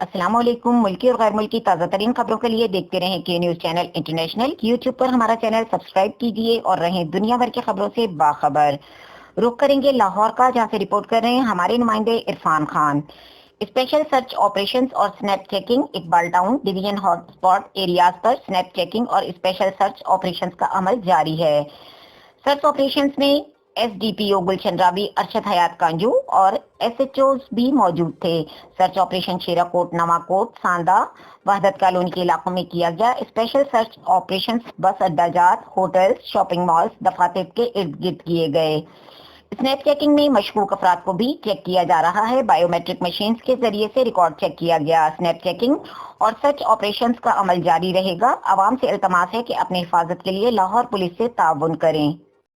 السلام علیکم۔ ملکی اور غیر ملکی تازہ ترین خبروں کے لیے دیکھتے رہیں کے نیوز چینل انٹرنیشنل۔ یوٹیوب پر ہمارا چینل سبسکرائب کیجئے اور رہیں دنیا بھر کی خبروں سے باخبر۔ رخ کریں گے لاہور کا، جہاں سے رپورٹ کر رہے ہیں ہمارے نمائندے Irfan Khan. Special search operations اور snap checking. Iqbal town division hot spot areas پر سنیپ چیکنگ اور اسپیشل سرچ آپریشنز کا عمل جاری ہے۔ سرچ آپریشنز میں S D P O Gulshan Ravi, Arshad Hayat Kanju اور ایس ایچ اوز بھی موجود تھے۔ سرچ آپریشن شیرا کوٹ، نواں کوٹ، ساندہ، وحدت کالونی کے علاقوں میں کیا گیا۔ اسپیشل سرچ آپریشنز بس اڈہ جات، ہوٹلز، شاپنگ مالز، دفاتر کے ارد گرد کیے گئے۔ سنیپ چیکنگ میں مشکوک افراد کو بھی چیک کیا جا رہا ہے۔ بائیو میٹرک مشینز کے ذریعے سے ریکارڈ چیک کیا گیا۔ سنیپ چیکنگ اور سرچ آپریشنز کا عمل جاری رہے گا۔ عوام سے التماس ہے کہ اپنی حفاظت کے لیے لاہور پولیس سے تعاون کریں۔